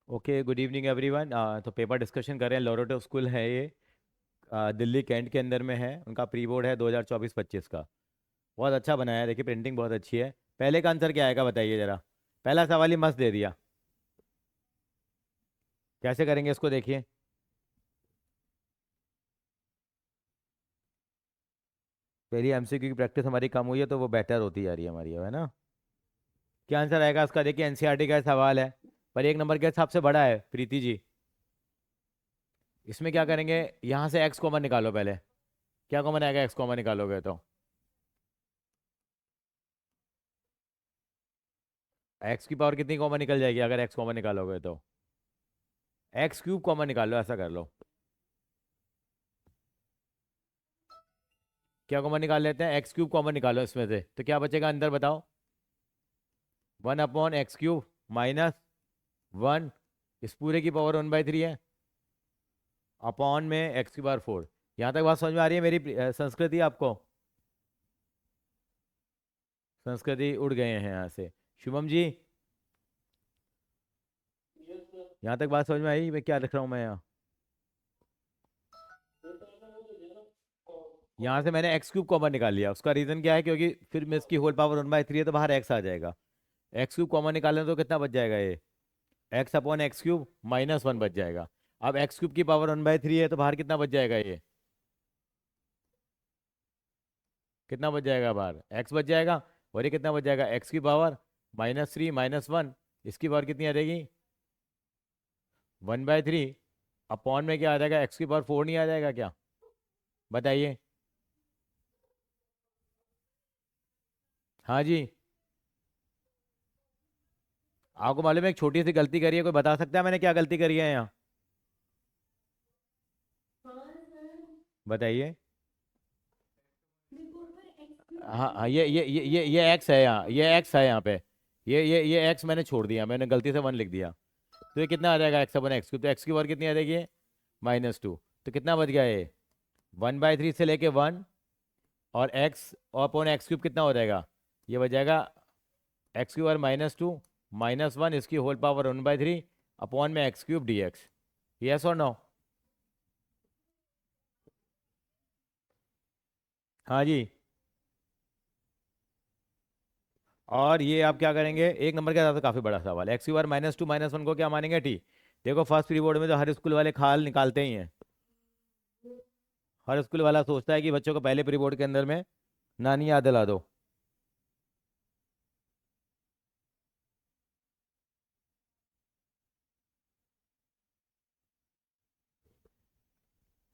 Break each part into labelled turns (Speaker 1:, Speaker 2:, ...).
Speaker 1: Okay, good evening everyone. तो paper discussion कर रहे हैं। लोरेटो स्कूल है ये, दिल्ली कैंट के अंदर में है। उनका प्री बोर्ड है 2024-25 का। बहुत अच्छा बनाया है, देखिए प्रिंटिंग बहुत अच्छी है। पहले का आंसर क्या आएगा बताइए ज़रा। पहला सवाल ही मस्त दे दिया। कैसे करेंगे इसको देखिए। पहली एमसीक्यू की प्रैक्टिस हमारी कम हुई है तो वो बेटर होती जा रही है हमारी, है ना। क्या आंसर आएगा इसका, देखिए एनसीईआरटी का सवाल है, पर एक नंबर के हिसाब से बड़ा है प्रीति जी। इसमें क्या करेंगे, यहाँ से एक्स कॉमन निकालो पहले। क्या कॉमन आएगा एक्स कॉमन निकालोगे तो? एक्स की पावर कितनी कॉमन निकल जाएगी अगर एक्स कॉमन निकालोगे तो? एक्स क्यूब कॉमन निकालो, ऐसा कर लो। क्या कॉमन निकाल लेते हैं, एक्स क्यूब कॉमन निकालो इसमें से, तो क्या बचेगा अंदर बताओ। 1/x³ -1, इस पूरे की पावर 1/3 है, अपॉन में x⁴। यहाँ तक बात समझ में आ रही है मेरी? संस्कृति आपको, संस्कृति उड़ गए हैं यहाँ से। शुभम जी, यहाँ तक बात समझ में आई? मैं क्या लिख रहा हूँ मैं यहाँ? यहाँ से मैंने x³ कॉमन निकाल लिया। उसका रीज़न क्या है, क्योंकि फिर में इसकी होल पावर 1/3 है तो बाहर x आ जाएगा। x³ कॉमन निकालें तो कितना बच जाएगा ये, x/x³ -1 बच जाएगा। अब x³ की पावर 1/3 है तो बाहर कितना बच जाएगा ये, कितना बच जाएगा बाहर, x बच जाएगा। और ये कितना बच जाएगा, x की पावर -3 -1, इसकी पावर कितनी आ जाएगी, 1/3। अपॉन में क्या आ जाएगा, x की पावर 4 नहीं आ जाएगा क्या? बताइए। हाँ जी। आपको मालूम है एक छोटी सी गलती करी है, कोई बता सकता है मैंने क्या गलती करी है यहाँ? बताइए। हाँ हाँ, ये x है यहाँ, ये x है यहाँ पे। ये x मैंने छोड़ दिया, मैंने गलती से 1 लिख दिया। तो ये कितना आ जाएगा, x/x³, तो x की पावर कितनी आ जाएगी, -2। तो कितना बच गया ये, 1/3 से लेके 1, और x और अपॉन x³ कितना हो जाएगा, ये बच जाएगा x³ -2 -1, इसकी होल पावर 1/3 अपॉन में x³ dx। यस और नो? हाँ जी। और ये आप क्या करेंगे, एक नंबर के हिसाब से काफ़ी बड़ा सवाल है। x³ -2 -1 को क्या मानेंगे टी? देखो फर्स्ट प्री बोर्ड में तो हर स्कूल वाले खाल निकालते ही हैं। हर स्कूल वाला सोचता है कि बच्चों को पहले प्री बोर्ड के अंदर में नानी याद दिला दो।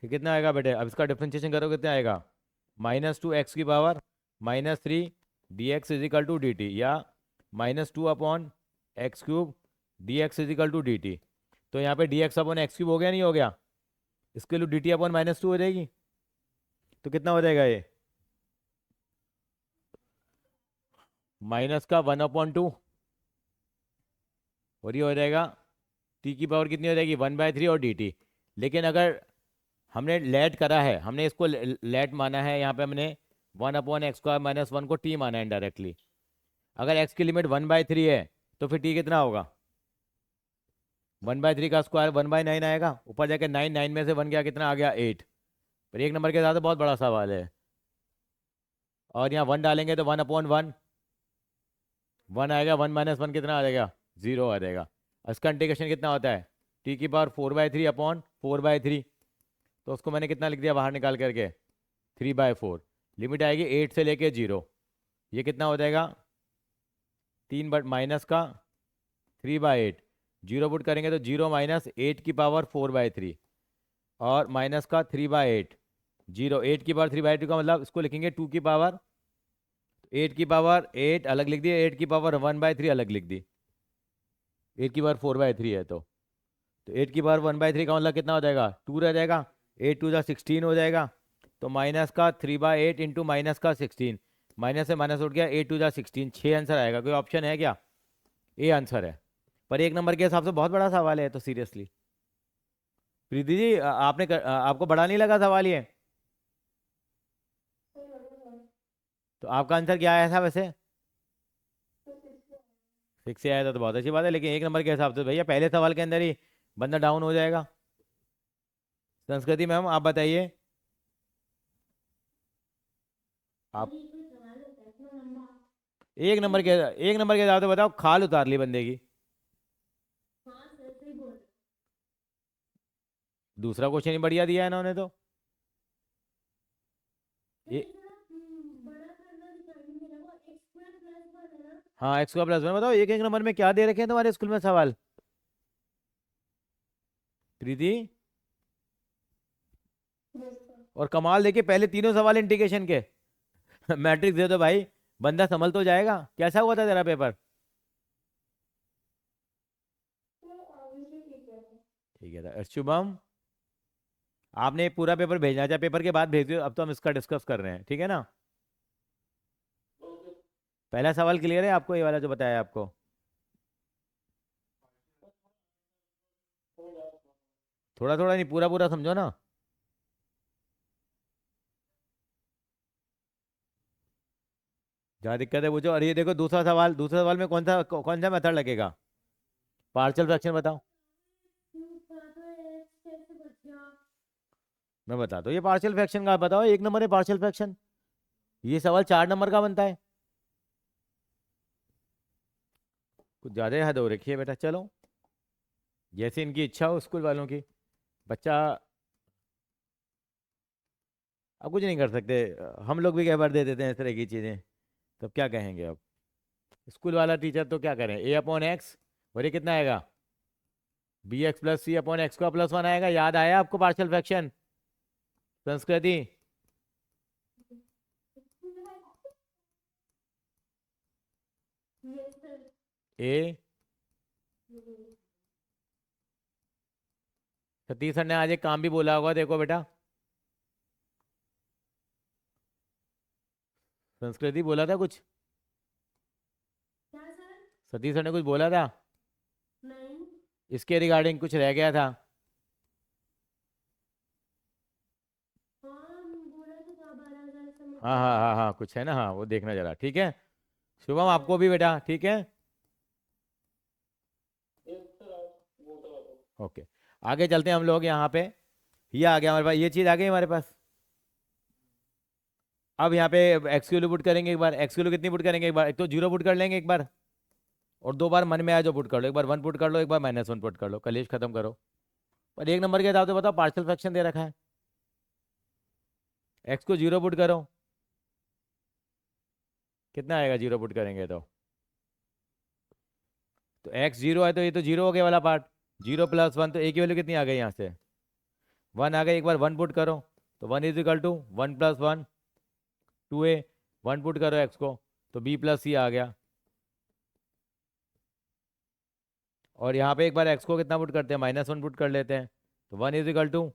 Speaker 1: कि कितना आएगा बेटे, अब इसका डिफ्रेंशिएशन करो कितना आएगा, -2 x की पावर -3 dx = dt, या -2/x³ dx = dt। तो यहाँ पे dx/x³ हो गया नहीं हो गया, इसके लिए dt/-2 हो जाएगी। तो कितना हो जाएगा ये, माइनस का 1/2, और ये हो जाएगा t की पावर कितनी हो जाएगी, 1/3 और dt। लेकिन अगर हमने लेट करा है, हमने इसको लेट माना है, यहाँ पे हमने 1/x² - 1 को t माना है इनडायरेक्टली। अगर x की लिमिट 1/3 है तो फिर t कितना होगा, 1/3 का स्क्वायर 1/9 आएगा, ऊपर जाके 9, 9 में से 1 गया, कितना आ गया, 8। पर एक नंबर के साथ बहुत बड़ा सवाल है। और यहाँ 1 डालेंगे तो 1/1, 1 आएगा, 1 - 1 कितना आ जाएगा, 0 आ जाएगा। इसका इंटीग्रेशन कितना होता है, t की पावर 4/3/4/3। तो उसको मैंने कितना लिख दिया बाहर निकाल करके, 3/4। लिमिट आएगी 8 से लेके 0, ये कितना हो जाएगा, 3 बट माइनस का 3/8। जीरो पुट करेंगे तो 0 -8 की पावर 4/3, और माइनस का 3/8। 0 8 की पावर 3/2 का मतलब इसको लिखेंगे 2 की पावर 8 की पावर 8 अलग लिख दी, 8 की पावर 1/3 अलग लिख दी। 8 की पावर 4/3 है तो 8 की पावर 1/3 का मतलब कितना हो जाएगा, 2 रह जाएगा। 8 2 16 हो जाएगा। तो माइनस का 3/8 इंटू माइनस का 16, माइनस से माइनस उठ गया, 8 2 16, 6 आंसर आएगा। कोई ऑप्शन है क्या? ए आंसर है। पर एक नंबर के हिसाब से बहुत बड़ा सवाल है तो सीरियसली। प्रीति जी, आपको बड़ा नहीं लगा सवाल ये? तो आपका आंसर क्या आया था वैसे? 6 से आया था तो बहुत अच्छी बात है, लेकिन 1 नंबर के हिसाब से भैया पहले सवाल के अंदर ही बंदा डाउन हो जाएगा। संस्कृति मैम आप बताइए। आप 1 नंबर के हिसाब से बताओ, खाल उतार ली बंदे की। दूसरा क्वेश्चन ही बढ़िया दिया है इन्होंने तो। ये हाँ, एक्स का प्लस वन बताओ। एक एक नंबर में क्या दे रखे हैं तुम्हारे स्कूल में सवाल? प्रीति, और कमाल देखिए, पहले तीनों सवाल इंटीग्रेशन के। मैट्रिक्स दे दो भाई, बंदा संभल तो जाएगा। कैसा हुआ था तेरा पेपर? ठीक है था। शुभम, आपने पूरा पेपर भेजना था, पेपर के बाद भेज दियो, अब तो हम इसका डिस्कस कर रहे हैं, ठीक है ना? पहला सवाल क्लियर है आपको, ये वाला जो बताया आपको? थोड़ा थोड़ा नहीं, पूरा पूरा समझो ना। जहाँ दिक्कत है पूछो। और ये देखो दूसरा सवाल में कौन सा मेथड लगेगा? पार्शियल फ्रैक्शन बताओ। मैं बताता हूँ, ये पार्शियल फ्रैक्शन का बताओ। 1 नंबर है पार्शियल फ्रैक्शन, ये सवाल 4 नंबर का बनता है। कुछ ज़्यादा हद हो रखी है बेटा, चलो जैसे इनकी इच्छा हो स्कूल वालों की। बच्चा, अब कुछ नहीं कर सकते। हम लोग भी कई बार दे देते हैं इस तरह की चीज़ें, तब क्या कहेंगे अब? स्कूल वाला टीचर तो क्या करें, ए अपॉन एक्स, और ये कितना आएगा? बी एक्स प्लस सी अपॉन एक्स का प्लस वन आएगा। याद आया आपको पार्शियल फ्रैक्शन? संस्कृति, ए, सतीश सर ने आज एक काम भी बोला होगा, देखो बेटा। संस्कृति बोला था कुछ, सतीश सर ने कुछ बोला था इसके रिगार्डिंग, कुछ रह गया था? हाँ हाँ हाँ हाँ, कुछ है ना, हाँ वो देखना जरा, ठीक है। शुभम आपको भी बेटा, ठीक है। ओके, आगे चलते हैं हम लोग यहाँ पे। ये आ गया हमारे पास, ये चीज़ आ गई हमारे पास। अब यहाँ पे एक्स की वैल्यू पुट करेंगे एक बार। एक्स की वैल्यू कितनी पुट करेंगे? एक बार एक तो 0 पुट कर लेंगे एक बार, और 2 बार मन में आया जो पुट कर लो। एक बार 1 पुट कर लो, एक बार -1 पुट कर लो, कलेश खत्म करो। पर 1 नंबर के हिसाब से बताओ, पार्शियल फ्रैक्शन दे रखा है, एक्स को 0 पुट करो, कितना आएगा 0 पुट करेंगे तो एक्स 0 है तो ये तो 0 हो गया वाला पार्ट। 0 + 1, तो ए की वैल्यू कितनी आ गई यहाँ से? 1 आ गई। एक बार 1 पुट करो, तो 1 = 1 + 1 2a। 1 पुट करो एक्स को, तो b + c आ गया। और यहाँ पे एक बार एक्स को कितना पुट करते हैं? -1 पुट कर लेते हैं, तो 1 =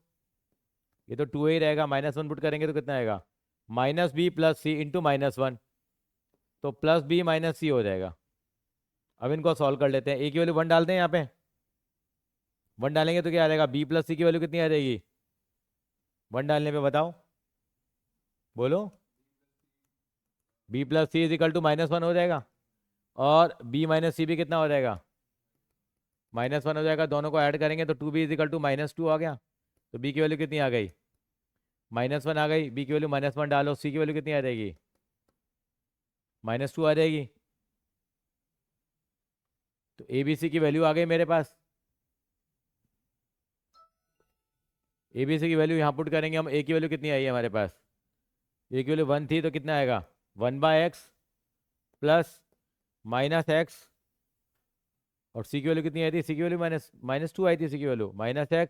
Speaker 1: ये तो 2a ही रहेगा। -1 पुट करेंगे तो कितना आएगा? -b + c इंटू -1, तो +b - c हो जाएगा। अब इनको सॉल्व कर लेते हैं। ए की वैल्यू 1 डालते हैं यहाँ पे, 1 डालेंगे तो क्या आ जाएगा? b + c की वैल्यू कितनी आ जाएगी 1 डालने पे? बताओ, बोलो। b + c = -1 हो जाएगा, और b - c भी कितना हो जाएगा? -1 हो जाएगा। दोनों को ऐड करेंगे तो 2b = -2 आ गया। तो b की वैल्यू कितनी आ गई? -1 आ गई। b की वैल्यू -1 डालो, c की वैल्यू कितनी आ जाएगी? -2 आ जाएगी। तो ए बी सी की वैल्यू आ गई मेरे पास। ए बी सी की वैल्यू यहाँ पुट करेंगे हम। ए की वैल्यू कितनी आई है हमारे पास? ए की वैल्यू 1 थी, तो कितना आएगा? 1/x प्लस -x, और सी की वैल्यू कितनी आई थी? सी की वैल्यू -2 आई थी। सी की वैल्यू -x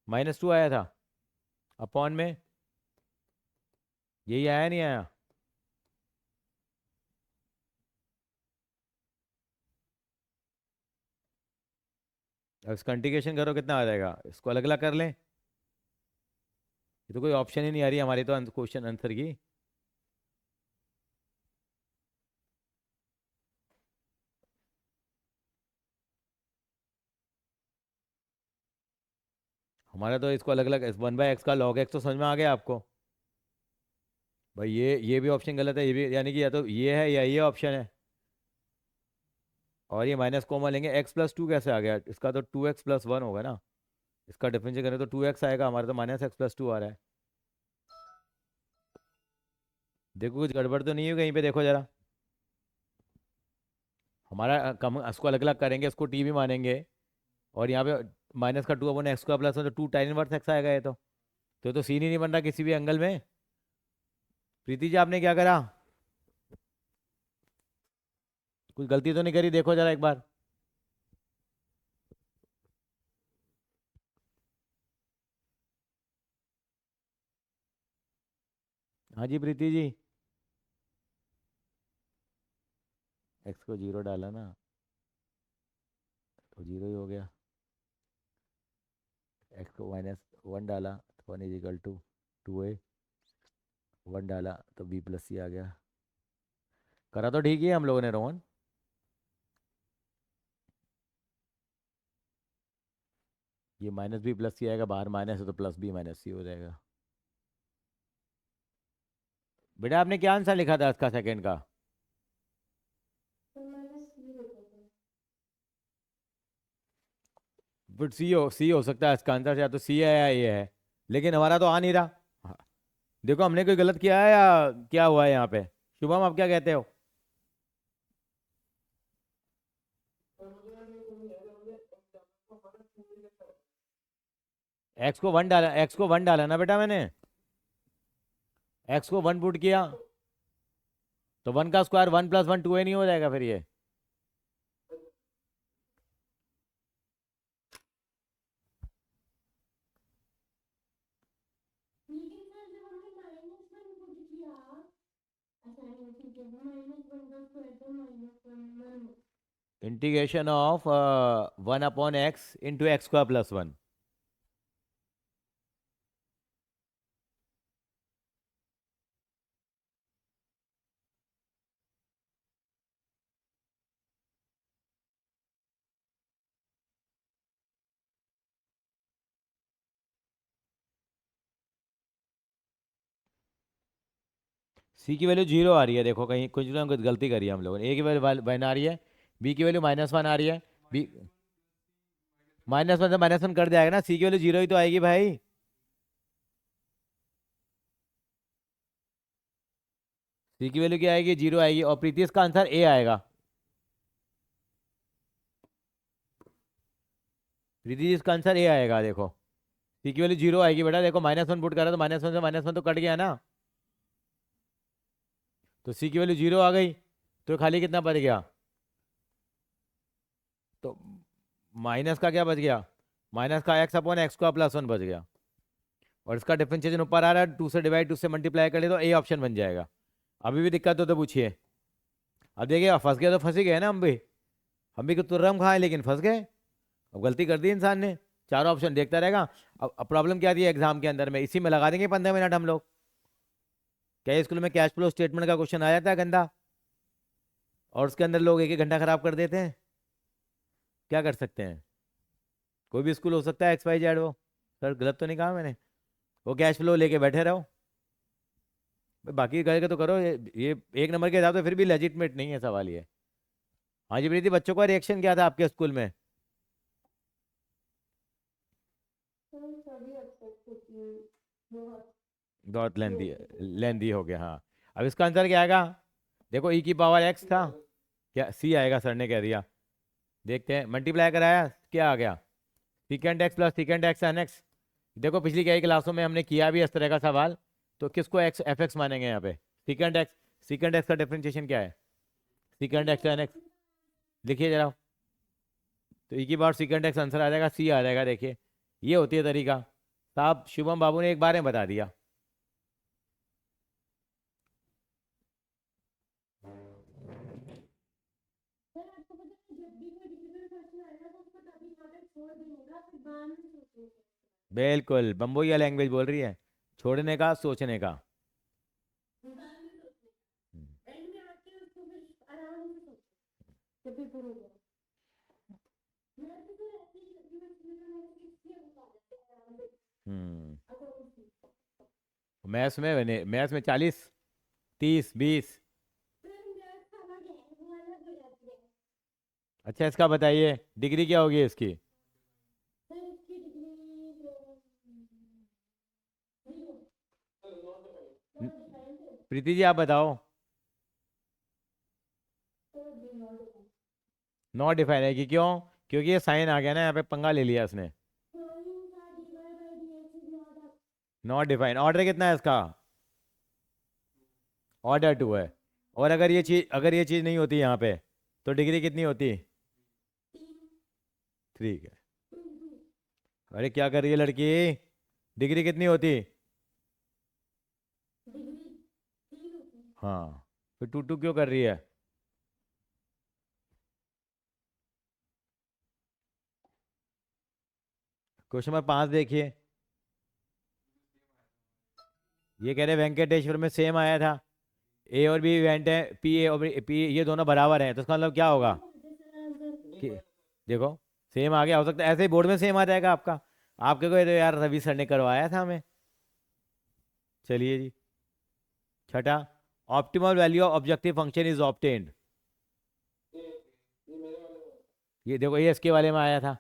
Speaker 1: -2 आया था, अपॉन में यही आया नहीं आया? अब इसका इंटीग्रेशन करो, कितना आ जाएगा? इसको अलग अलग कर लें, ये तो कोई ऑप्शन ही नहीं आ रही हमारी तो क्वेश्चन आंसर की। हमारा तो इसको अलग अलग, 1/x का log x तो समझ में आ गया आपको? भाई ये भी ऑप्शन गलत है, ये भी, यानी कि या तो ये है या ये ऑप्शन है। और ये माइनस कॉमन लेंगे, x+2 कैसे आ गया, इसका तो 2x+1 होगा ना, इसका डिफरेंशिएट करें तो 2x आएगा, हमारा तो -x+2 आ रहा है। देखो कुछ गड़बड़ तो नहीं है कहीं पे, देखो जरा। हमारा कम इसको अलग अलग करेंगे, इसको टी भी मानेंगे, और यहाँ पे माइनस का 2/x² तो 2 tan−1x आएगा ये तो सीन ही नहीं बन रहा किसी भी एंगल में। प्रीति जी आपने क्या करा, कुछ गलती तो नहीं करी, देखो जरा एक बार। हाँ जी प्रीति जी। एक्स को 0 डाला ना, तो 0 ही हो गया। एक्स को -1 डाला तो 1 = 2a, 1 डाला तो b+c आ गया। करा तो ठीक ही है हम लोगों ने रोहन। ये -b+c आएगा, बाहर माइनस है तो +b-c हो जाएगा। बेटा आपने क्या आंसर लिखा था इसका सेकंड का। बट सी हो सकता है इसका आंसर, या तो सी है या ये है, लेकिन हमारा तो आ नहीं रहा। हाँ, देखो हमने कोई गलत किया है या क्या हुआ है यहाँ पे। शुभम आप क्या कहते हो। एक्स को 1 डाला ना बेटा मैंने, एक्स को 1 पुट किया, तो 1 का स्क्वायर 1 + 1 2a नहीं हो जाएगा फिर ये। Integration of 1/x into x² + 1। सी की वैल्यू 0 आ रही है, देखो कहीं कुछ ना कुछ गलती करी है हम लोगों ने। ए की वैल्यू 1 आ रही है, बी की वैल्यू -1 आ रही है, बी -1 से -1 कर जाएगा ना, सी की वैल्यू 0 ही तो आएगी भाई। सी की वैल्यू क्या आएगी, 0 आएगी, और प्रीति इसका आंसर ए आएगा। प्रीति जी इसका आंसर ए आएगा, देखो सी की वैल्यू 0 आएगी बेटा, देखो -1 पुट करा तो -1 से -1 तो कट गया ना, तो सी की वैल्यू 0 आ गई, तो खाली कितना बच गया, तो माइनस का क्या बच गया, माइनस का x/x² + 1 बच गया, और इसका डिफरेंशिएशन ऊपर आ रहा है, 2 से डिवाइड 2 से मल्टीप्लाई कर ले तो ए ऑप्शन बन जाएगा। अभी भी दिक्कत हो तो पूछिए। अब देखिए फंस गए तो फंस ही गए ना हम भी तुर्रम खाए लेकिन फंस गए। अब गलती कर दी इंसान ने, चारों ऑप्शन देखता रहेगा। अब प्रॉब्लम क्या थी एग्जाम के अंदर में, इसी में लगा देंगे 15 मिनट हम लोग। क्या स्कूल में कैश फ्लो स्टेटमेंट का क्वेश्चन आ जाता है गंदा, और उसके अंदर लोग 1 1 घंटा खराब कर देते हैं, क्या कर सकते हैं। कोई भी स्कूल हो सकता है XYZ, वो सर गलत तो नहीं कहा मैंने, वो कैश फ्लो लेके बैठे रहो, बाकी करके तो करो, ये 1 नंबर के हिसाब से फिर भी लेजिटमेट नहीं है सवाल ये। हाँ जी प्रीति, बच्चों का रिएक्शन क्या था आपके स्कूल में। बहुत लेंदी, लेंदी हो गया हाँ। अब इसका आंसर क्या आएगा, देखो e⁻x था, क्या सी आएगा, सर ने कह दिया। देखते हैं, मल्टीप्लाई कराया क्या आ गया, sec(x + sec(x)(n)x। देखो पिछली कई क्लासों में हमने किया भी इस तरह का सवाल, तो किसको f(x) मानेंगे यहाँ पे, sec(x) का डिफरेंशिएशन क्या है, sec(x)(n)x, लिखिए जरा। तो e⁻sec(x) आंसर आ जाएगा, सी आ जाएगा, देखिए ये होती है तरीका। साहब शुभम बाबू ने एक बार में बता दिया। बिल्कुल बम्बोया लैंग्वेज बोल रही है, छोड़ने का सोचने का। हम्म। मैथ्स में 40 30 20। अच्छा इसका बताइए डिग्री क्या होगी इसकी। न- प्रीति जी आप बताओ। नॉट डिफाइन है कि क्यों। क्योंकि ये साइन आ गया ना यहाँ पे, पंगा ले लिया इसने। Not define. ऑर्डर कितना है इसका। ऑर्डर टू है। और अगर ये चीज़ नहीं होती यहाँ पे तो डिग्री कितनी होती। ठीक है। अरे क्या कर रही है लड़की। डिग्री कितनी होती। हाँ। फिर टू टू क्यों कर रही है। क्वेश्चन नंबर 5 देखिए। ये कह रहे वेंकटेश्वर में सेम आया था। ए और बी इवेंट है, पी ए और पी ये दोनों बराबर हैं, तो इसका मतलब क्या होगा कि देखो सेम आ गया। हो सकता है ऐसे ही बोर्ड में सेम आ जाएगा आपका। आपके को ये तो यार रवि सर ने करवाया था हमें। चलिए जी। छठा। Optimal value of objective function is obtained. ये देखो ये इसके वाले में आया था।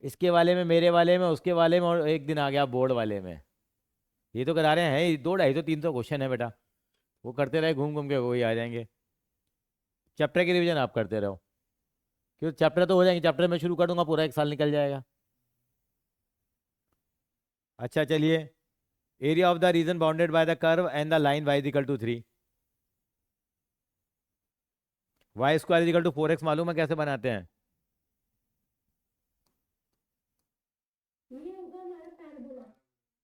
Speaker 1: इसके वाले में, मेरे वाले में, उसके वाले में, और एक दिन आ गया बोर्ड वाले में। ये तो करा रहे हैं 200-250 क्वेश्चन है बेटा। वो करते रहे घूम घूम के वही आ जाएंगे। चैप्टर की रिवीजन आप करते रहो। क्यों चैप्टर तो हो जाएंगे, चैप्टर में शुरू कर दूंगा पूरा एक साल निकल जाएगा। अच्छा चलिए। Area of the region bounded by the curve and the line y is equal to 3। Y square is equal to 4x मालूम है कैसे बनाते हैं।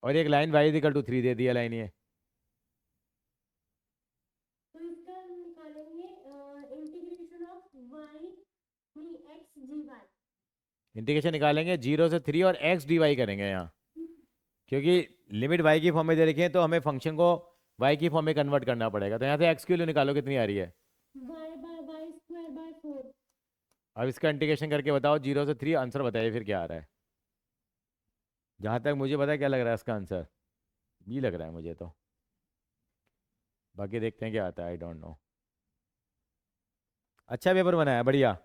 Speaker 1: और एक line y is equal to 3 दे दिया लाइन ये। इंटीग्रेशन निकालेंगे 0 से 3 और x dy करेंगे यहाँ। क्योंकि लिमिट y की फॉर्म में दे रखी है तो हमें फंक्शन को y की फॉर्म में कन्वर्ट करना पड़ेगा। तो यहाँ से x की वैल्यू निकालो कितनी आ रही है। अब इसका इंटीग्रेशन करके बताओ 0 से 3, आंसर बताइए फिर क्या आ रहा है। जहाँ तक मुझे पता है क्या लग रहा है इसका आंसर। ये लग रहा है मुझे तो। बाकी देखते हैं क्या आता है, आई डोंट नो। अच्छा पेपर बनाया, बढ़िया।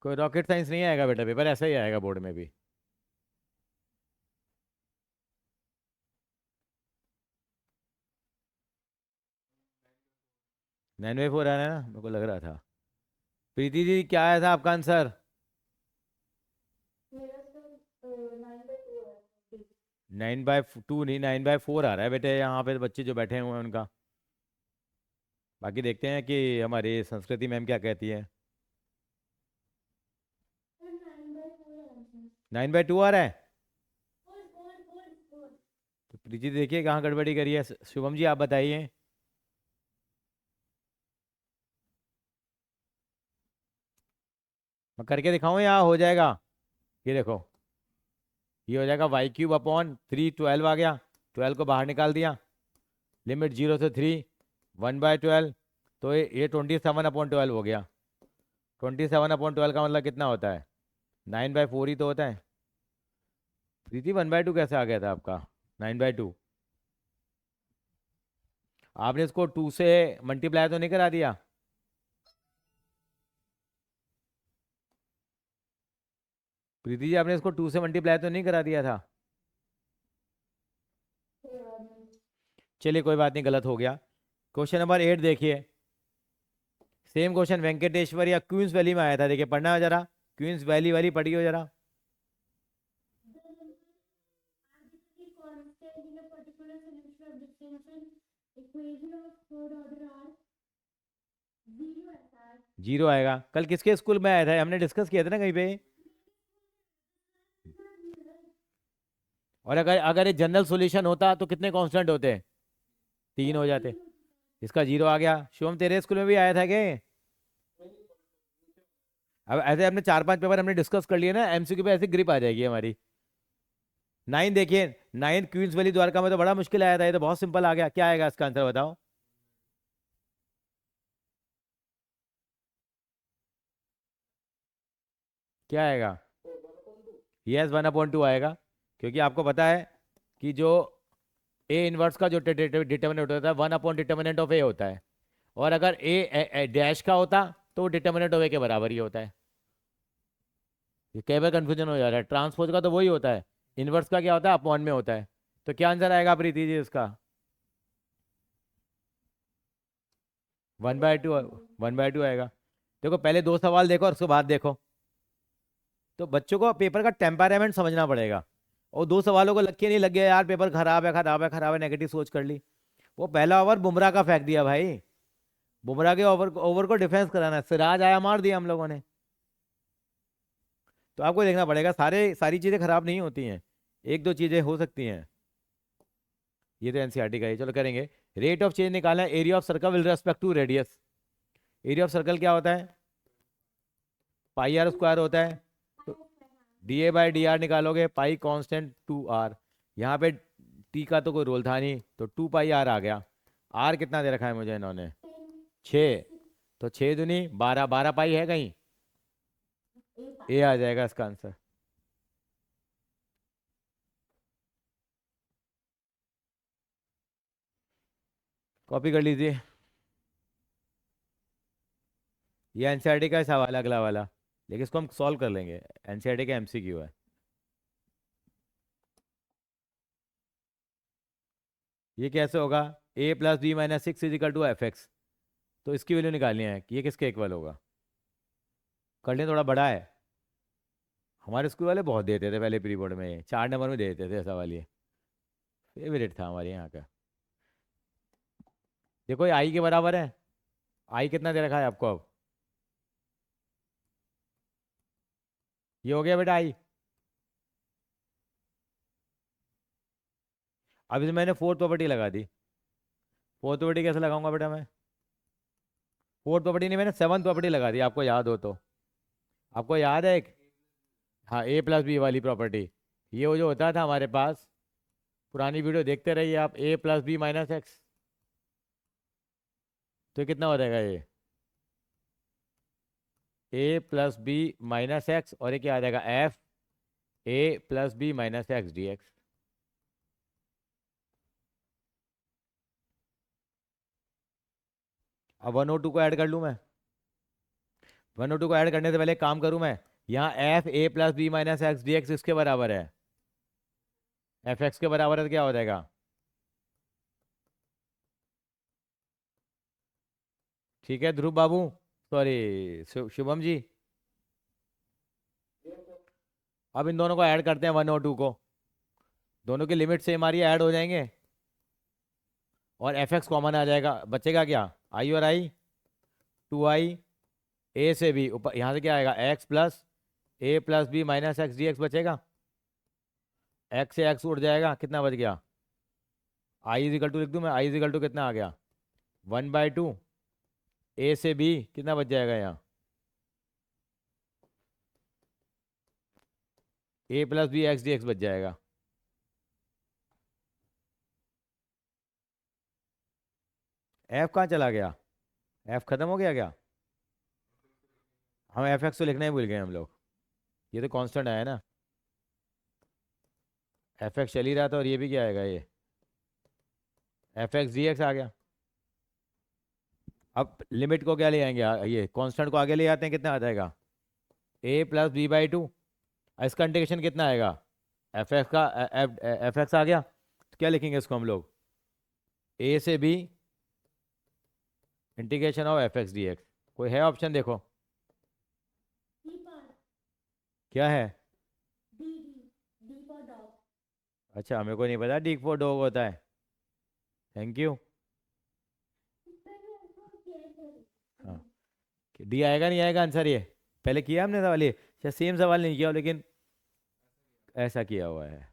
Speaker 1: कोई रॉकेट साइंस नहीं आएगा बेटा, पेपर ऐसा ही आएगा बोर्ड में भी। 9/4 आ रहा है ना, मेरे को लग रहा था। प्रीति जी क्या आया था आपका आंसर। 9/2 नहीं, 9/4 आ रहा है बेटे, यहाँ पे बच्चे जो बैठे हुए हैं उनका। बाकी देखते हैं कि हमारी संस्कृति मैम क्या कहती है। 9/2 आ रहा है। तो प्रीति देखिए कहाँ गड़बड़ी करी है। शुभम जी आप बताइए। मैं करके दिखाऊं या हो जाएगा। ये देखो, ये हो जाएगा y³ अपॉन 3, 12 आ गया। 12 को बाहर निकाल दिया। लिमिट 0 से 3, 1/12। तो ये 27/12 हो गया। 27/12 का मतलब कितना होता है। 9/4 ही तो होता है। प्रीति 1/2 कैसे आ गया था आपका। 9/2। आपने इसको 2 से मल्टीप्लाई तो नहीं करा दिया। प्रीति जी आपने इसको 2 से मल्टीप्लाई तो नहीं करा दिया था। चलिए कोई बात नहीं, गलत हो गया। क्वेश्चन नंबर 8 देखिए। सेम क्वेश्चन वेंकटेश्वर या क्वींस वैली में आया था, देखिए पढ़ना है जरा। क्वींस वैली वाली पढ़िए जरा। जीरो आएगा। कल किसके स्कूल में आया था, हमने डिस्कस किया था ना कहीं पे। और अगर अगर ये जनरल सॉल्यूशन होता तो कितने कांस्टेंट होते। 3 हो जाते। इसका जीरो आ गया। शिवम तेरे स्कूल में भी आया था क्या। अब ऐसे हमने 4-5 पेपर हमने डिस्कस कर लिए ना, एमसीक्यू पे ऐसी ग्रिप आ जाएगी हमारी। 9 देखिए। 9 क्वींस वैली द्वारका में तो बड़ा मुश्किल आया था, ये तो बहुत सिंपल आ गया। क्या आएगा इसका आंसर बताओ। क्या आएगा। यस 1/2 आएगा। क्योंकि आपको पता है कि जो ए इनवर्स का जो डिटर्मिनेंट होता है 1/डिटर्मिनेंट ऑफ ए होता है, और अगर ए डैश का होता तो डिटर्मिनेंट ऑफ ए के बराबर ही होता है। ये कई बार कंफ्यूजन हो जा रहा है, ट्रांसपोज का तो वही होता है, इनवर्स का क्या होता है, अपॉन में होता है। तो क्या आंसर आएगा प्रीति जी इसका? 1/2, 1/2 आएगा। देखो पहले दो सवाल देखो और उसके बाद देखो। तो बच्चों को पेपर का टेम्परामेंट समझना पड़ेगा। और दो सवालों को लग के नहीं लग गया यार पेपर खराब है खराब है खराब है, नेगेटिव सोच कर ली। वो पहला ओवर बुमराह का फेंक दिया भाई, बुमराह के ओवर ओवर को डिफेंस कराना है, सिराज आया मार दिया हम लोगों ने। तो आपको देखना पड़ेगा, सारी चीज़ें खराब नहीं होती हैं, एक दो चीज़ें हो सकती हैं। ये तो एनसीईआरटी का है, चलो करेंगे। रेट ऑफ चेंज निकालना है, area of circle with respect to radius. Area of circle क्या होता है? पाई आर स्क्वायर होता है। तो d A by d r निकालोगे, पाई कांस्टेंट 2 आर। यहाँ पे टी का तो कोई रोल था नहीं, तो 2 पाई आर आ गया। आर कितना दे रखा है मुझे इन्होंने? 6। तो 6 दूनी 12, 12 पाई है कहीं? ए आ जाएगा इसका आंसर। कॉपी कर लीजिए, ये एनसीईआरटी का सवाल है अगला वाला, लेकिन इसको हम सॉल्व कर लेंगे। एनसीईआरटी का एमसीक्यू है। ये कैसे होगा? a + b - 6 = f(x). तो इसकी वैल्यू निकालनी है कि ये किसके इक्वल होगा। कर लें, थोड़ा बड़ा है। हमारे स्कूल वाले बहुत देते थे पहले प्री बोर्ड में, 4 नंबर में दे देते थे सवाल ये, फेवरेट था हमारे यहाँ का। देखो ये आई के बराबर है, आई कितना दे रखा है आपको अब? ये हो गया बेटा आई। अब इसमें मैंने फोर्थ प्रॉपर्टी लगा दी। फोर्थ प्रॉपर्टी कैसे लगाऊंगा बेटा मैं? फोर्थ प्रॉपर्टी नहीं, मैंने सेवंथ प्रॉपर्टी लगा दी, आपको याद हो तो। आपको याद है एक, हाँ a + b वाली प्रॉपर्टी। ये वो जो होता था हमारे पास, पुरानी वीडियो देखते रहिए आप, a + b - x। तो ये कितना हो जाएगा ये? a + b - x, और ये क्या आ जाएगा? f a + b - x dx। अब 102 को ऐड कर लूँ मैं? 102 को ऐड करने से पहले एक काम करूँ मैं, यहाँ f a + b - x इसके बराबर है, एफ एक्स के बराबर है, तो क्या हो जाएगा? ठीक है ध्रुव बाबू, सॉरी शुभम जी। अब इन दोनों को ऐड करते हैं 102 को, दोनों की लिमिट सेम आ रही है, ऐड हो जाएंगे। और एफ एक्स कॉमन आ जाएगा, बचेगा क्या? आई और आई, 2i, ए से बी ऊपर, यहाँ से क्या आएगा? x + a + b - x dx बचेगा। x से x उड़ जाएगा, कितना बच गया? i = लिख दूँ मैं, i = कितना आ गया? 1/2। ए से बी कितना बच जाएगा यहाँ? a + b x dx बच जाएगा। f कहाँ चला गया? f खत्म हो गया क्या? हम एफ एक्स तो लिखना ही भूल गए हम लोग। ये तो कांस्टेंट आया ना, एफ एक्स चल ही रहा था, और ये भी क्या आएगा? ये f(x) dx आ गया। अब लिमिट को क्या ले आएंगे, ये कांस्टेंट को आगे ले आते हैं, कितना आ जाएगा? a + b/2। इसका इंटीग्रेशन कितना आएगा? एफ एक्स का, एफ एक्स आ गया, तो क्या लिखेंगे इसको हम लोग? ए से B integration of f(x) dx। कोई है ऑप्शन देखो, क्या है? अच्छा, मेरे को नहीं पता डी फॉर डॉग होता है। Thank you. हाँ, डी आएगा नहीं आएगा आंसर ये? पहले किया हमने सवाल ये, सेम सवाल नहीं किया लेकिन ऐसा किया हुआ है।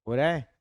Speaker 1: हो रहा है।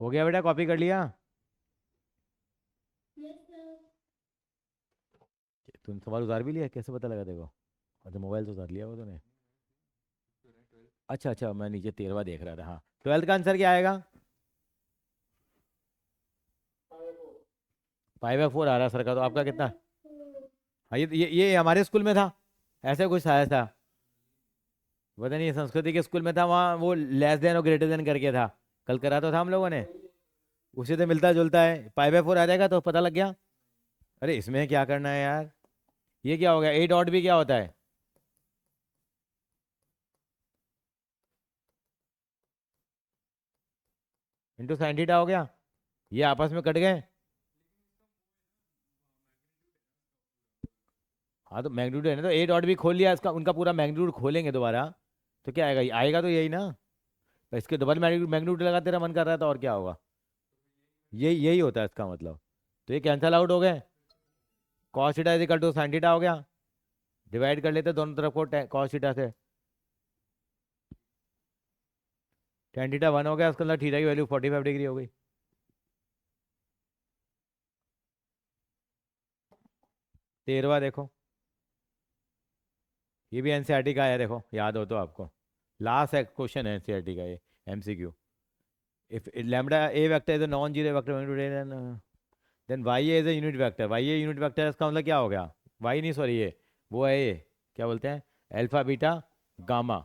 Speaker 1: हो गया बेटा, कॉपी कर लिया। तुम सवाल उतार भी लिया, कैसे पता लगा देखो? अच्छा, मोबाइल से उतार लिया वो तूने। अच्छा अच्छा, मैं नीचे 13वां देख रहा था। हाँ, 12th का आंसर क्या आएगा? 5/4 आ रहा है सर का, तो आपका कितना? हाँ, ये हमारे स्कूल में था, ऐसे कुछ आया था। पता नहीं, संस्कृति के स्कूल में था, वहाँ वो लेस देन और ग्रेटर देन करके था। कल करा तो था हम लोगों ने। उसी से मिलता जुलता है, 5/4 आ जाएगा तो पता लग गया। अरे इसमें क्या करना है यार? ये क्या हो गया? ए डॉट भी क्या होता है? इंटू साइन थीटा हो गया। ये आपस में कट गए। हाँ तो मैग्नीट्यूड है ना, तो ए डॉट भी खोल लिया इसका, उनका पूरा मैग्नीट्यूड खोलेंगे दोबारा। तो क्या आएगा? आएगा तो यही ना। तो इसके डबल मैग्नीट्यूड लगा, तेरा मन कर रहा था, और क्या होगा? यही यही होता है इसका मतलब। तो ये कैंसल आउट हो गए। Cos theta is equal to sine theta हो गया। डिवाइड कर लेते दोनों तरफ को कॉस थीटा से। टेन थीटा 1 हो गया, उसके अंदर थीटा की वैल्यू 45 डिग्री हो गई। तेरवा देखो, ये भी एनसीईआरटी का है, देखो याद हो तो आपको। लास्ट क्वेश्चन है एनसीईआरटी का ये, MCQ. If lambda A vector is a non zero vector, then y A is a unit vector. Y A unit vector, इसका मतलब क्या हो गया? वाई नहीं, सॉरी, ये वो है ये, क्या बोलते हैं, अल्फा बीटा गामा।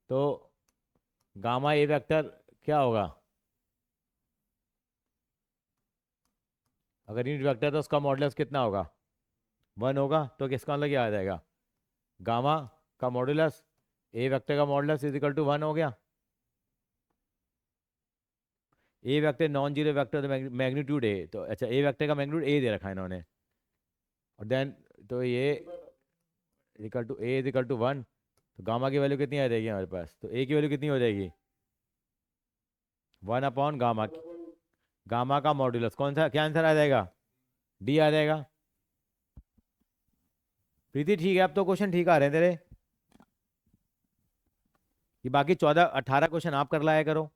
Speaker 1: तो गामा ए वेक्टर क्या होगा? अगर यूनिट वेक्टर है तो उसका मॉडुलस कितना होगा? 1 होगा। तो किसका मतलब क्या आ जाएगा? गामा का मॉडुलस ए वेक्टर का मॉडुलस इज इक्वल टू 1 हो गया। A vector non zero vector, magnitude A, तो अच्छा ए वेक्टर का मैग्नीट्यूड ए दे रखा है इन्होंने। और देन, तो ये equal to A is equal to 1। तो गामा की वैल्यू कितनी आ जाएगी हमारे पास? तो ए की वैल्यू कितनी हो जाएगी? 1 अपॉन गामा। गामा का मॉड्यूलस कौन सा, क्या आंसर आ जाएगा? डी आ जाएगा। प्रीति ठीक है, अब तो क्वेश्चन ठीक आ रहे हैं तेरे। ये बाकी 14 18 क्वेश्चन आप कर लाया करो।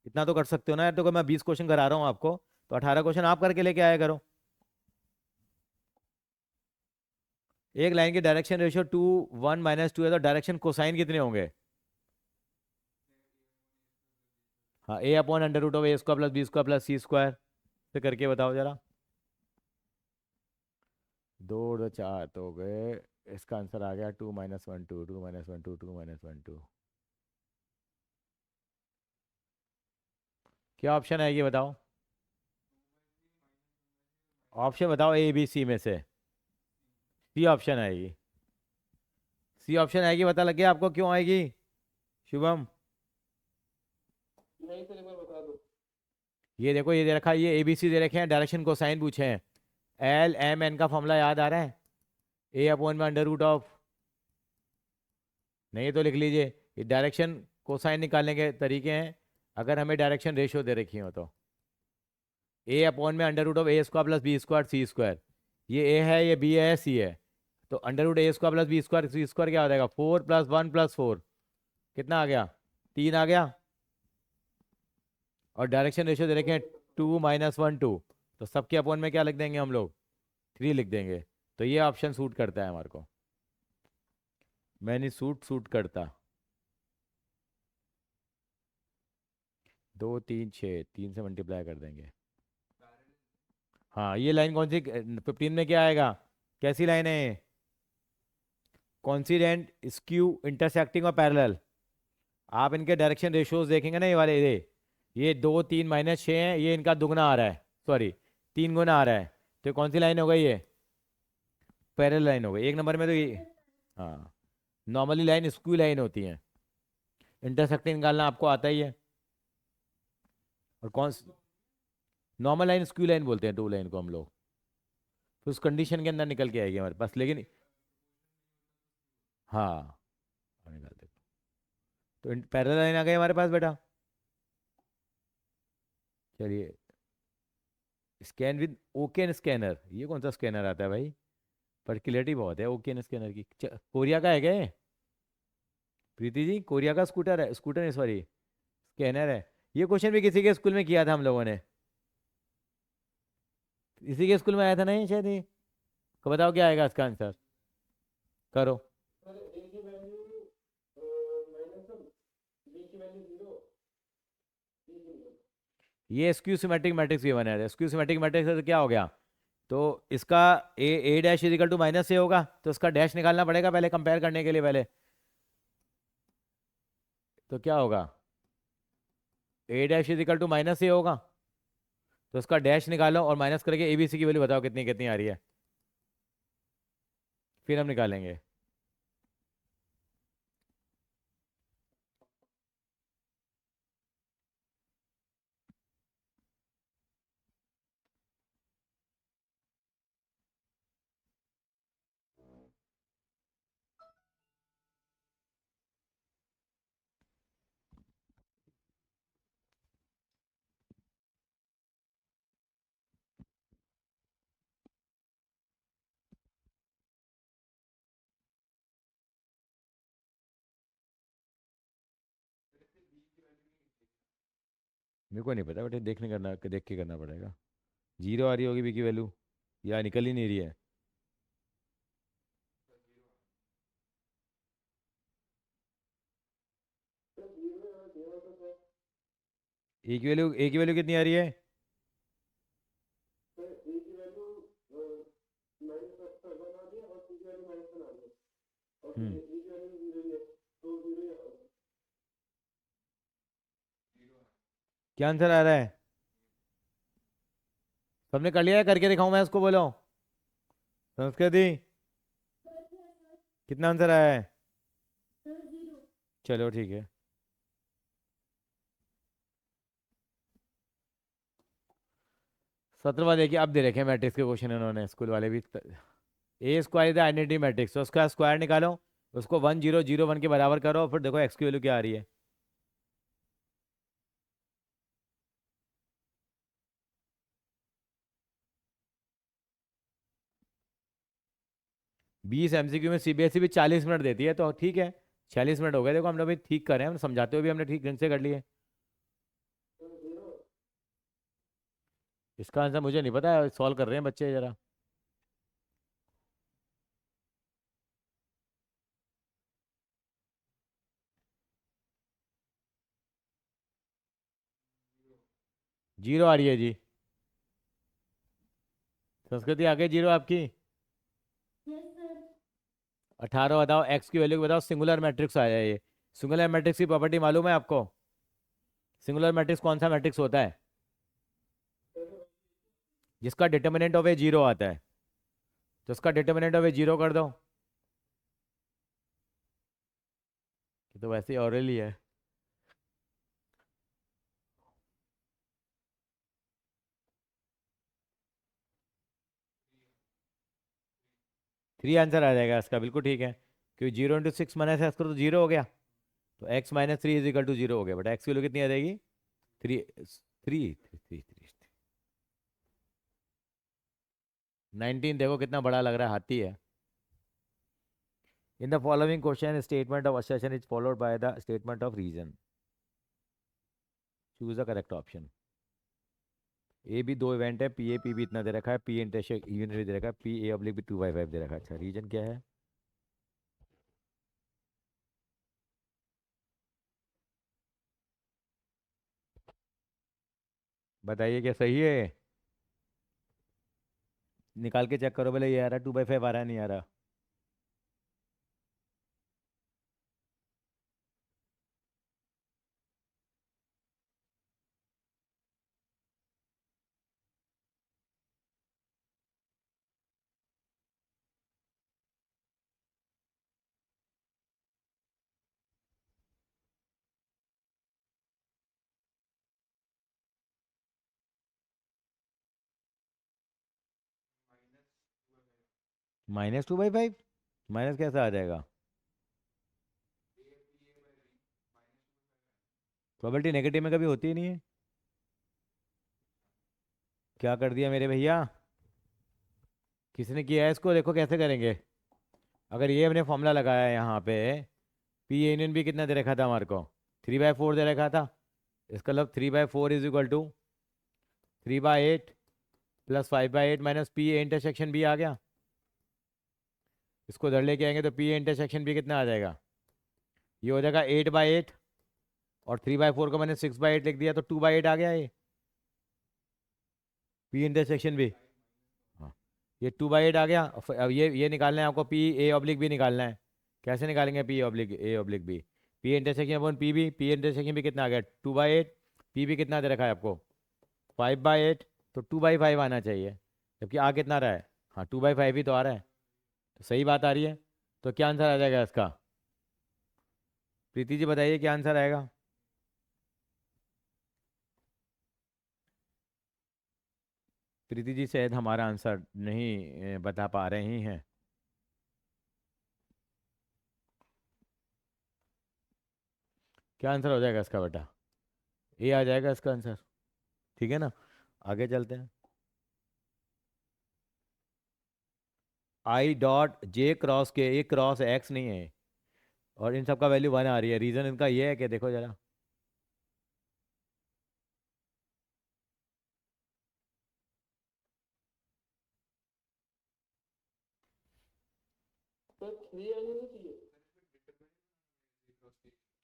Speaker 1: इतना तो कर सकते हो ना यार, तो मैं 20 क्वेश्चन करा रहा हूँ आपको, तो 18 क्वेश्चन आप करके लेके आया करो। एक लाइन की डायरेक्शन रेशियो 2 1 - 2 है, तो डायरेक्शन कोसाइन कितने होंगे? हाँ, A upon under root of A square plus B square plus C square. से करके बताओ जरा। 2 और 4 तो हो गए। इसका आंसर आ गया 2 - 1 2, 2 - 1 2, 2 - 1 2। क्या ऑप्शन है ये बताओ? ऑप्शन बताओ ए बी सी में से। सी ऑप्शन आएगी। सी ऑप्शन आएगी, पता लग गया आपको क्यों आएगी? शुभम, ये देखो, ये दे रखा है, ये ए बी सी दे रखे हैं, डायरेक्शन को साइन पूछे हैं। एल एम एन का फॉर्मूला याद आ रहा है? ए अपॉन में अंडर रूट ऑफ, नहीं तो लिख लीजिए। ये डायरेक्शन कोसाइन निकालने के तरीके हैं, अगर हमें डायरेक्शन रेशियो दे रखी हो तो। ए अपॉन में under root of A square plus B square C square. ये ए है, ये बी है, सी है। तो under root A square plus B square C square क्या हो जाएगा? 4 + 1 + 4। कितना आ गया? 3 आ गया। और डायरेक्शन रेशियो दे रखे हैं 2 - 1 2। तो सबके अपॉन में क्या लिख देंगे हम लोग? 3 लिख देंगे। तो ये ऑप्शन सूट करता है हमारे को। मैं नहीं, सूट सूट करता। 2 3 6, 3 से मल्टीप्लाई कर देंगे। हाँ, ये लाइन कौन सी 15 में क्या आएगा? कैसी लाइन है ये? कॉन्सिडेंट, स्क्यू, इंटरसेक्टिंग और पैरेलल। आप इनके डायरेक्शन रेशियोज देखेंगे ना, ये वाले ये 2 3 -6 है, ये इनका दुगना आ रहा है, सॉरी 3 गुना आ रहा है। तो ये कौन सी लाइन हो गई? ये पैरेलल लाइन हो गई। एक नंबर में तो ये, हाँ, नॉर्मली लाइन स्क्यू लाइन होती है। इंटरसेक्टिंग निकालना आपको आता ही है। और कौन, नॉर्मल लाइन स्क्यू लाइन बोलते हैं 2 लाइन को हम लोग। तो उस कंडीशन के अंदर निकल के आएगी हमारे पास, लेकिन हाँ, और निकाल दे। तो पैरेलल लाइन आ गई हमारे पास बेटा। चलिए, स्कैन विद ओकेन स्कैनर, ये कौन सा स्कैनर आता है भाई? पर्टिकुलरिटी बहुत है ओकेन स्कैनर की। कोरिया का है क्या ये? प्रीति जी, कोरिया का स्कूटर है, स्कूटर नहीं सॉरी, स्कैनर है। ये क्वेश्चन भी किसी के स्कूल में किया था हम लोगों ने, इसी के स्कूल में आया था नहीं शायद ये। तो बताओ क्या आएगा इसका आंसर, करो। ये स्क्यू सिमेट्रिक मैट्रिक्स भी बना है। स्क्यू सिमेट्रिक मैट्रिक्स है तो क्या हो गया? तो इसका ए डैश इजिकल टू माइनस ए होगा, तो इसका डैश निकालना पड़ेगा पहले कंपेयर करने के लिए पहले। तो क्या होगा? ए डैश इजिकल टू माइनस ए होगा, तो इसका डैश निकालो और माइनस करके ए बी सी की वैल्यू बताओ कितनी कितनी आ रही है, फिर हम निकालेंगे। मेरे को नहीं पता बेटे, देखने करना, देख के करना पड़ेगा। जीरो आ रही होगी बी की वैल्यू, या निकल ही नहीं रही है? ए की वैल्यू कितनी आ रही है? हम्म, क्या आंसर आ रहा है? सबने कर लिया है? करके दिखाऊं मैं उसको, बोलो। संस्कृति, कितना आंसर आया है? चलो ठीक है। 17वां देखिए, अब दे रखे हैं मैट्रिक्स के क्वेश्चन इन्होंने, स्कूल वाले भी। A square is the identity matrix, तो उसका स्क्वायर निकालो, उसको 1001 के बराबर करो, फिर देखो एक्स की वैल्यू क्या आ रही है। 20 एमसीक्यू में सीबीएसई भी 40 मिनट देती है, तो ठीक है। 46 मिनट हो गए, देखो हम लोग भी ठीक कर रहे हैं, हम समझाते हुए भी हमने ठीक ढंग से कर लिए। इसका आंसर मुझे नहीं पता, सॉल्व कर रहे हैं बच्चे जरा। जीरो आ रही है जी। संस्कृति आ गई जीरो आपकी। 18 बताओ, एक्स की वैल्यू बताओ, सिंगुलर मैट्रिक्स आ जाए ये। सिंगुलर मैट्रिक्स की प्रॉपर्टी मालूम है आपको? सिंगुलर मैट्रिक्स कौन सा मैट्रिक्स होता है? जिसका डिटर्मिनेंट ऑफ ए जीरो आता है, तो उसका डिटर्मिनेंट ऑफ ए जीरो कर दो। ये तो वैसे ही ऑरल है। 3 आंसर आ जाएगा इसका, बिल्कुल ठीक है। क्योंकि 0 × 6 माइनस एक्स करो तो जीरो हो गया, तो x - 3 is equal to zero हो गया। बट एक्स की वैल्यू कितनी आ जाएगी? 3, 3 19। देखो कितना बड़ा लग रहा है, हाथी है। In the following question statement of assertion is followed by the statement of reason, choose the correct option. A भी 2 इवेंट है, पी ए पी भी इतना दे रखा है, पी इंटरसेक्ट यूनिट दे रखा है, पी ए ऑब्लिक भी 2/5 दे रखा है। अच्छा, रीजन क्या है? बताइए क्या सही है? निकाल के चेक करो पहले, ये आ रहा 2/5 आ रहा है नहीं आ रहा? -2/5? माइनस कैसे आ जाएगा? प्रोबेबिलिटी नेगेटिव में कभी होती ही नहीं है। क्या कर दिया मेरे भैया? किसने किया है इसको? देखो कैसे करेंगे। अगर ये हमने फॉर्मूला लगाया है यहाँ पे, पी यूनियन बी कितना दे रखा था हमारे को? 3/4 दे रखा था। इसका मतलब 3/4 is equal to 3/8 plus 5/8 minus P A intersection B आ गया। इसको उधर लेके आएंगे तो पी ए इंटरसेक्शन बी कितना आ जाएगा? ये हो जाएगा 8/8, और 3/4 को मैंने 6/8 लिख दिया तो 2/8 आ गया ये पी इंटरसेक्शन बी। हाँ, ये 2/8 आ गया। अब ये निकालना है आपको, पी ए ऑब्लिक बी निकालना है। कैसे निकालेंगे P oblique A oblique B? P intersection upon P intersection B कितना आ गया? 2/8। पी भी कितना दे रखा है आपको? 5/8। तो 2/5 आना चाहिए, जबकि आ कितना रहा है? हाँ, 2/5 ही तो आ रहा है। तो सही बात आ रही है। तो क्या आंसर आ जाएगा इसका? प्रीति जी बताइए क्या आंसर आएगा? प्रीति जी शायद हमारा आंसर नहीं बता पा रहे हैं। क्या आंसर हो जाएगा इसका बेटा? ए आ जाएगा इसका आंसर। ठीक है ना? आगे चलते हैं। I.J क्रॉस के, ये क्रॉस एक्स नहीं है, और इन सब का वैल्यू 1 आ रही है। रीज़न इनका ये है कि देखो जरा,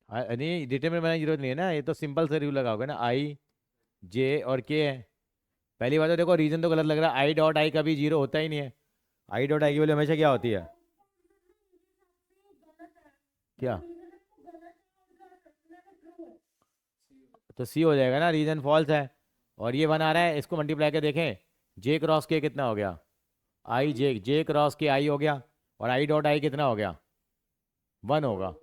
Speaker 1: नहीं डिटरमिनेंट बनाने की जरूरत नहीं है ना, ये तो सिंपल से रूल लगाओगे ना। I J और K है। पहली बात तो देखो, रीजन तो गलत लग रहा है। I.I कभी जीरो होता ही नहीं है। I.I की वैल्यू हमेशा क्या होती है? क्या? तो सी हो जाएगा ना, रीजन फॉल्स है। और ये 1 आ रहा है, इसको मल्टीप्लाई के देखें। J क्रॉस K कितना हो गया? J क्रॉस K I हो गया। और I.I कितना हो गया? 1 होगा।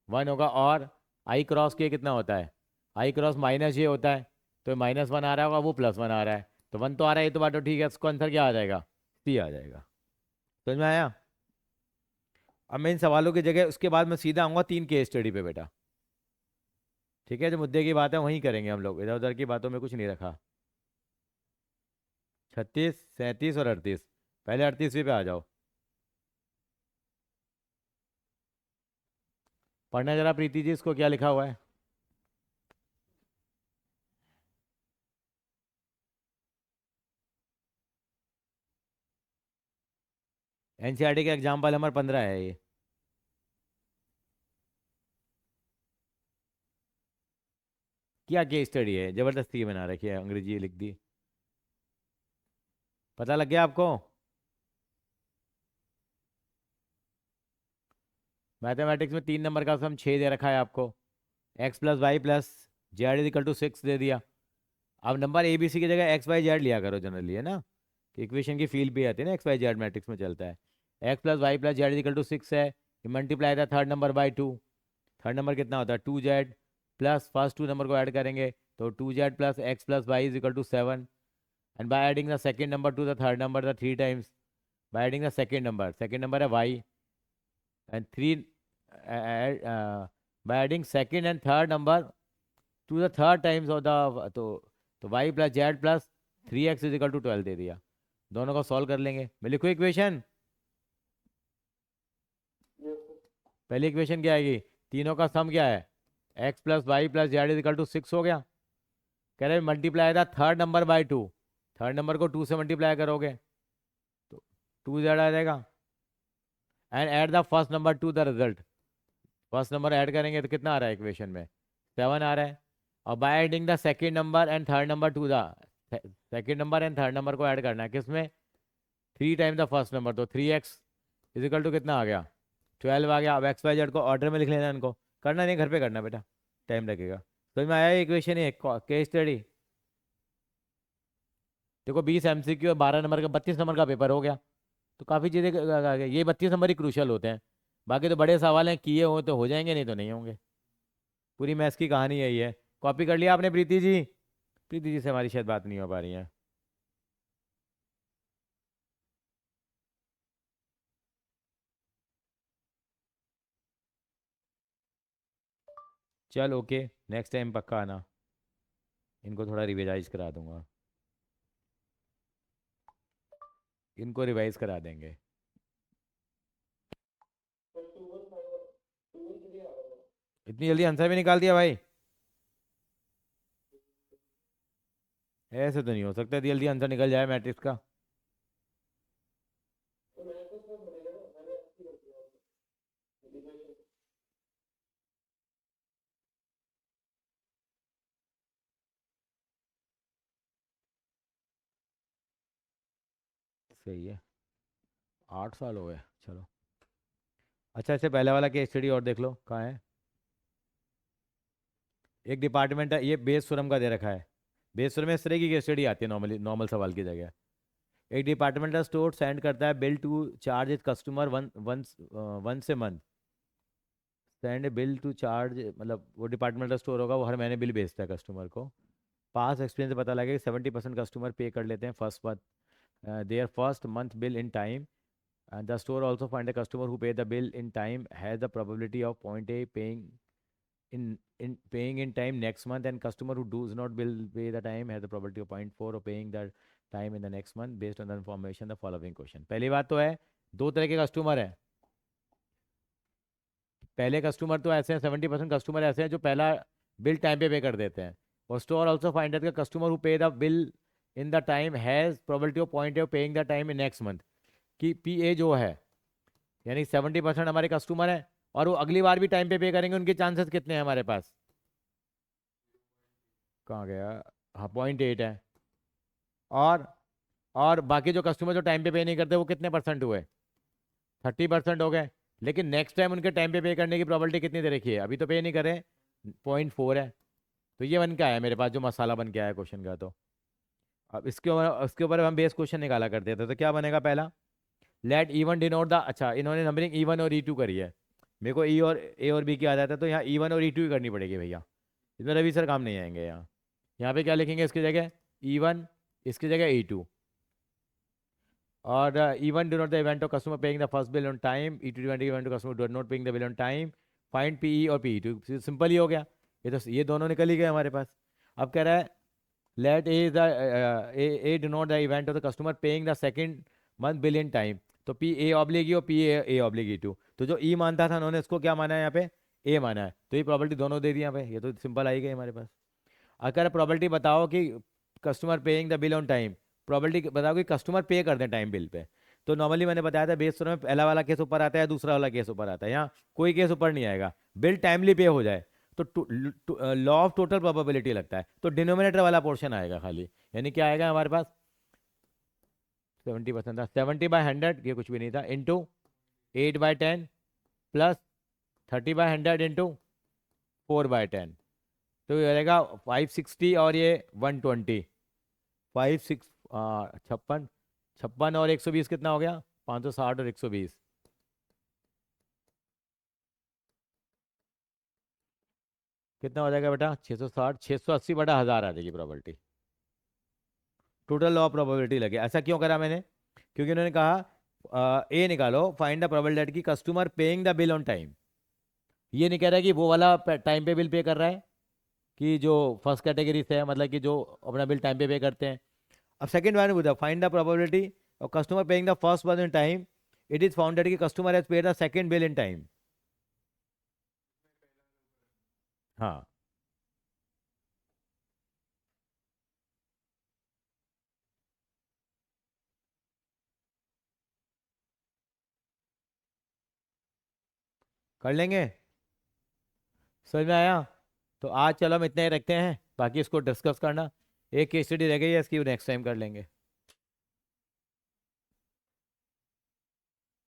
Speaker 1: 1 होगा। और I क्रॉस K कितना होता है? I क्रॉस J होता है। तो -1 आ रहा होगा, वो +1 आ रहा है। तो 1 तो आ रहा है, ये तो बात तो ठीक है। इसको आंसर क्या आ जाएगा? सी आ जाएगा। समझ में आया? अब मैं इन सवालों की जगह उसके बाद मैं सीधा आऊँगा 3 केस स्टडी पे बेटा। ठीक है, जो मुद्दे की बात है वहीं करेंगे हम लोग, इधर उधर की बातों में कुछ नहीं रखा। 36, 37 और 38। पहले 38वीं पे आ जाओ। पढ़ना जरा प्रीति जी, इसको क्या लिखा हुआ है? एनसीईआरटी का एग्जाम्पल नंबर 15 है ये। क्या केस स्टडी है? जबरदस्ती बना रखी है, अंग्रेजी लिख दी। पता लग गया आपको? मैथमेटिक्स में 3 नंबर का सम 6 दे रखा है आपको। x + y + z = 6 दे दिया। अब नंबर ए बी सी की जगह XYZ लिया करो जनरली, है ना? कि इक्वेशन की फील्ड भी आती है ना, XYZ मैट्रिक्स में चलता है। x + y + z = 6 है। मल्टीप्लाई था third number by 2। Third number कितना होता है? 2z, प्लस फर्स्ट 2 नंबर को ऐड करेंगे तो 2z + x + y = 7। And by adding the second number two the third number the 3 times. By adding the second number है y, and 3, by adding second and third number two the third times of the, तो y + z + 3x = 12 दे दिया। दोनों को solve कर लेंगे। मैं लिखूँ equation? पहली इक्वेशन क्या आएगी? तीनों का सम क्या है? x + y + z = 6 हो गया। कह रहे मल्टीप्लाई था third number by 2। Third number को 2 से मल्टीप्लाई करोगे तो 2z आ जाएगा। And add the first number two the result. First number add करेंगे तो कितना आ रहा है इक्वेशन में? 7 आ रहा है। और by adding the second number and third number two the second number and third number को ऐड करना है किसमें, 3 टाइम द फर्स्ट नंबर, तो 3x इजिकल टू कितना आ गया, 12 आ गया। अब एक्स वाई जेड को ऑर्डर में लिख लेना, इनको करना नहीं घर पे करना बेटा, टाइम लगेगा। तो मैं आया इक्वेशन है केस स्टडी। देखो 20 MCQ और 12 नंबर का 32 नंबर का पेपर हो गया, तो काफ़ी चीज़ें आ गई। ये 32 नंबर ही क्रूशल होते हैं, बाकी तो बड़े सवाल हैं, किए हो तो हो जाएंगे, नहीं तो नहीं होंगे। पूरी मैथ्स की कहानी यही है। कॉपी कर लिया आपने प्रीति जी? प्रीति जी से हमारी शायद बात नहीं हो पा रही है। चल ओके, नेक्स्ट टाइम पक्का आना, इनको थोड़ा रिवाइज करा दूंगा, इनको रिवाइज करा देंगे। इतनी जल्दी आंसर भी निकाल दिया भाई, ऐसे तो नहीं हो सकता इतनी जल्दी आंसर निकल जाए मैट्रिक्स का। सही है, 8 साल हो गए, चलो। अच्छा, इससे पहले वाला केस स्टडी और देख लो कहाँ है। एक डिपार्टमेंट है, ये बेस सुरम का दे रखा है। बेस सुरम में इस तरह की केस स्टडी आती है नॉर्मली, नॉर्मल सवाल की जगह। एक डिपार्टमेंटल स्टोर सेंड करता है bill to charge it customer one से month. Send bill to charge मतलब वो डिपार्टमेंटल स्टोर होगा, वो हर महीने बिल भेजता है कस्टमर को। पास एक्सपीरियंस से पता लगे कि 70% कस्टमर पे कर लेते हैं first month, their first month bill in time. The store also find a customer who pay the bill in time has the probability of point A paying in time next month, and customer who does not bill pay the time has the probability of point 4 of paying the time in the next month based on the information the following question। पहली बात तो है, दो तरह के customer है। पहले customer तो ऐसे हैं, 70% कस्टमर ऐसे हैं जो पहला बिल टाइम पे कर देते हैं। और store also find that customer who पे the bill in the time has probability of point of paying the time in next month. कि पी ए जो है, यानी 70% हमारे कस्टमर हैं और वो अगली बार भी टाइम पे करेंगे, उनके चांसेस कितने हैं हमारे पास? कहाँ गया? हाँ, 0.8 है। और और बाकी जो कस्टमर जो टाइम पे नहीं करते वो कितने परसेंट हुए? 30% हो गए। लेकिन नेक्स्ट टाइम उनके टाइम पे करने की प्रॉबिलिटी कितनी दे रखी है? अभी तो पे नहीं करे, 0.4 है। तो ये बन के आया मेरे पास, जो मसाला बन के आया क्वेश्चन का। तो अब इसके ऊपर हम बेस क्वेश्चन निकाला करते थे, तो क्या बनेगा पहला? लेट इवन डिनोट द, अच्छा इन्होंने नंबरिंग ई1 और ई2 करी है, मेरे को ई और ए और बी की आदत है, तो यहाँ ई1 और ई2 ही करनी पड़ेगी भैया, इसमें रवि सर काम नहीं आएंगे। यहाँ पे क्या लिखेंगे इसकी जगह? ई1, इसकी जगह ई2। और E one denote the event of customer paying the first bill on time, E two denote the event of customer do not paying the bill on time. Find PE और पी2, सिंपल ही हो गया। ये दोनों निकल ही गए हमारे पास। अब कह रहा है let A the A denote the event of the customer paying the second month bill in time. तो पी ए ऑब्लिग और पी ए ऑब्लिग टू, तो जो ई मानता था उन्होंने इसको क्या माना है यहाँ पे? ए माना है, तो ये प्रॉपर्टी दोनों दे दी यहाँ पे, ये तो सिंपल आई गई हमारे पास। अगर प्रॉपर्टी बताओ कि customer paying the bill on time, property बताओ कि कस्टमर पे कर दें टाइम बिल पे, तो नॉर्मली मैंने बताया था बेस में पहला वाला केस ऊपर आता है, दूसरा वाला केस ऊपर आता है। यहाँ कोई केस ऊपर नहीं आएगा, बिल टाइमली पे हो जाए तो लॉ ऑफ टोटल प्रोबेबिलिटी लगता है, तो डिनोमिनेटर वाला पोर्शन आएगा खाली। यानी क्या आएगा हमारे पास? 70% था, 70/100 ये कुछ भी नहीं था, इंटू 8/10 प्लस 30/100 इंटू 4/10, तो ये रहेगा 560 और ये 120। 56 56 और 120 कितना हो गया? 560 और 120 कितना हो जाएगा बेटा? 660, 680/1000 आ जाएगी प्रॉपर्टी। टोटल लॉ प्रोबेबिलिटी लगे। ऐसा क्यों करा मैंने? क्योंकि उन्होंने कहा ए निकालो, फाइंड द प्रोबेबिलिटी कि customer paying the bill on time. ये नहीं कह रहा है कि वो वाला टाइम पे बिल पे कर रहा है, कि जो फर्स्ट कैटेगरी से है, मतलब कि जो अपना बिल टाइम पे करते हैं। अब सेकंड वन पूछा, find the probability of customer paying the first one in time, it is founded कि customer has paid the second bill in time. हाँ, कर लेंगे, समझ में आया? तो आज चलो हम इतना ही रखते हैं, बाकी इसको डिस्कस करना। एक केस स्टडी रह गई है, इसकी नेक्स्ट टाइम कर लेंगे।